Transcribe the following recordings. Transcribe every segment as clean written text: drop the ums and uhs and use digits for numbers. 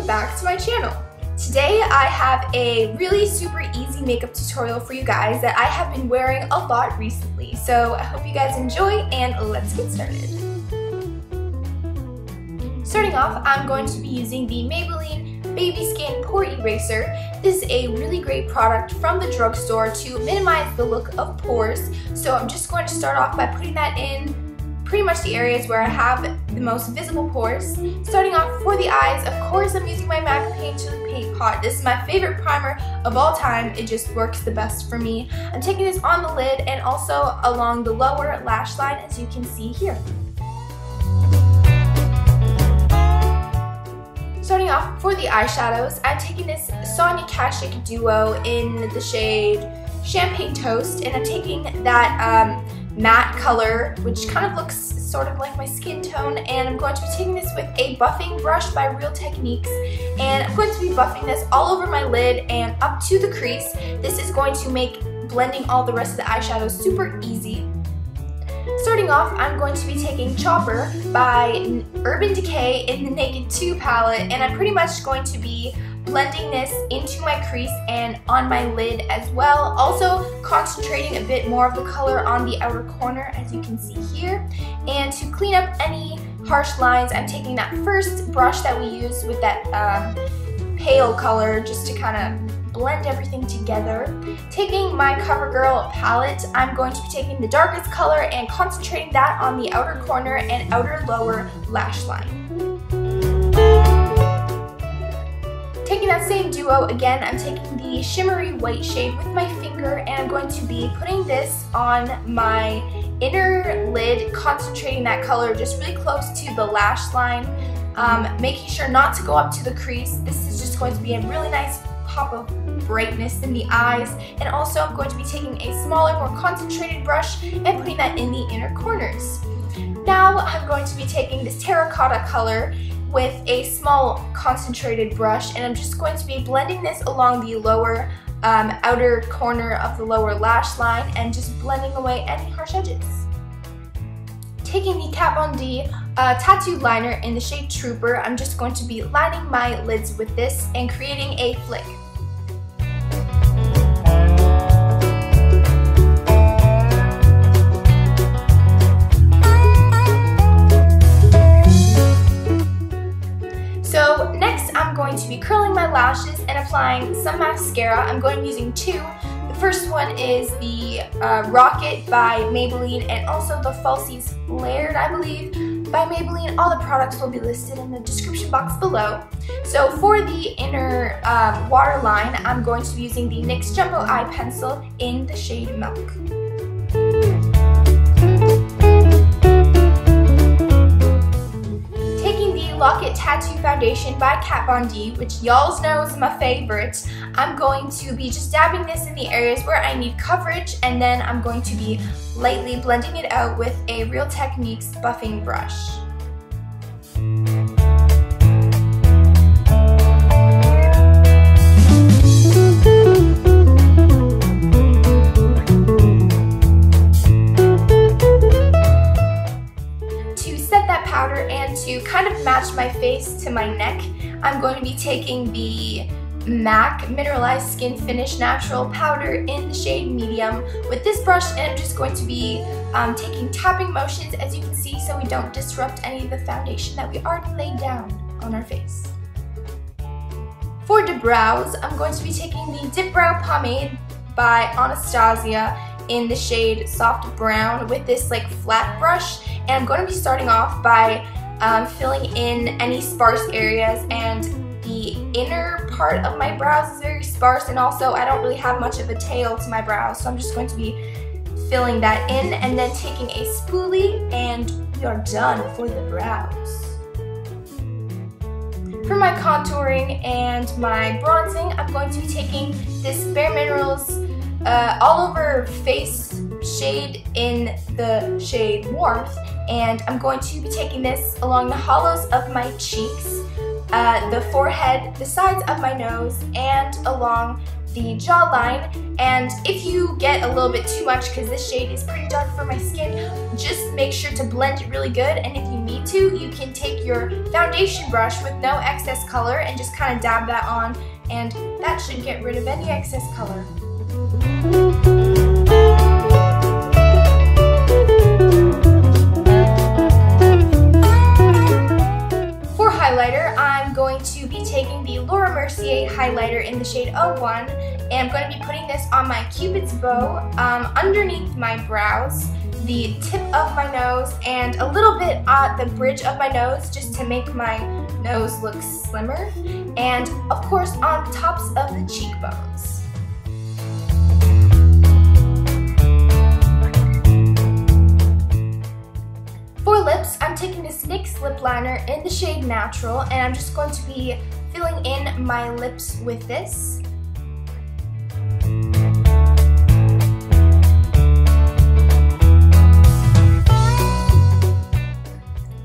welcome back to my channel. Today I have a really super easy makeup tutorial for you guys that I have been wearing a lot recently. So I hope you guys enjoy and let's get started. Starting off, I'm going to be using the Maybelline Baby Skin Pore Eraser. This is a really great product from the drugstore to minimize the look of pores. So I'm just going to start off by putting that in pretty much the areas where I have the most visible pores. Starting off for the eyes, of course I'm using my MAC Paint Pot. This is my favorite primer of all time. It just works the best for me. I'm taking this on the lid and also along the lower lash line, as you can see here. Starting off for the eyeshadows, I'm taking this Sonya Kashuk duo in the shade Champagne Toast, and I'm taking that matte color, which kind of looks sort of like my skin tone, and I'm going to be taking this with a buffing brush by Real Techniques, and I'm going to be buffing this all over my lid and up to the crease. This is going to make blending all the rest of the eyeshadows super easy. Starting off, I'm going to be taking Chopper by Urban Decay in the Naked 2 palette, and I'm pretty much going to be blending this into my crease and on my lid as well. Also concentrating a bit more of the color on the outer corner, as you can see here. And to clean up any harsh lines, I'm taking that first brush that we used with that pale color just to kind of blend everything together. Taking my Covergirl palette, I'm going to be taking the darkest color and concentrating that on the outer corner and outer lower lash line. Taking that same duo again, I'm taking the shimmery white shade with my finger, and I'm going to be putting this on my inner lid, concentrating that color just really close to the lash line, making sure not to go up to the crease. This is just going to be a really nice pop of brightness in the eyes, and also I'm going to be taking a smaller, more concentrated brush and putting that in the inner corners. Now I'm going to be taking this terracotta color with a small concentrated brush, and I'm just going to be blending this along the lower outer corner of the lower lash line and just blending away any harsh edges. Taking the Kat Von D tattooed liner in the shade Trooper, I'm just going to be lining my lids with this and creating a flick. So next I'm going to be curling my lashes and applying some mascara. I'm going to be using two. The first one is the Rocket by Maybelline, and also the Falsies Layered, I believe, by Maybelline. All the products will be listed in the description box below. So for the inner waterline, I'm going to be using the NYX Jumbo Eye Pencil in the shade Milk. Rocket Tattoo Foundation by Kat Von D, which y'all know is my favorite. I'm going to be just dabbing this in the areas where I need coverage, and then I'm going to be lightly blending it out with a Real Techniques buffing brush. And to kind of match my face to my neck, I'm going to be taking the MAC Mineralize Skin Finish Natural Powder in the shade Medium with this brush, and I'm just going to be taking tapping motions, as you can see, so we don't disrupt any of the foundation that we already laid down on our face. For the brows, I'm going to be taking the Dip Brow Pomade by Anastasia in the shade Soft Brown with this like flat brush, and I'm going to be starting off by filling in any sparse areas, and the inner part of my brows is very sparse, and also I don't really have much of a tail to my brows, so I'm just going to be filling that in and then taking a spoolie, and we are done for the brows. For my contouring and my bronzing, I'm going to be taking this Bare Minerals all over face shade in the shade Warmth, and I'm going to be taking this along the hollows of my cheeks, the forehead, the sides of my nose, and along the jawline. And if you get a little bit too much, because this shade is pretty dark for my skin, just make sure to blend it really good. And if you need to, you can take your foundation brush with no excess color and just kind of dab that on, and that should get rid of any excess color. For highlighter, I'm going to be taking the Mercier highlighter in the shade 01, and I'm going to be putting this on my Cupid's bow, underneath my brows, the tip of my nose, and a little bit at the bridge of my nose, just to make my nose look slimmer, and of course on tops of the cheekbones. For lips, I'm taking this NYX lip liner in the shade Natural, and I'm just going to be filling in my lips with this.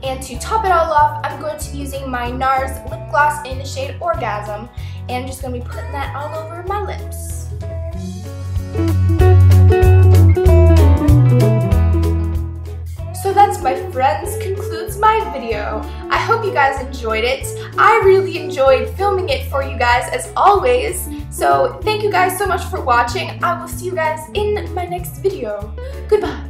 And to top it all off, I'm going to be using my Nars lip gloss in the shade Orgasm, and I'm just going to be putting that all over my lips. So that's, my friends, concludes my video. I hope you guys enjoyed it. I really enjoyed filming it for you guys as always. So thank you guys so much for watching. I will see you guys in my next video. Goodbye.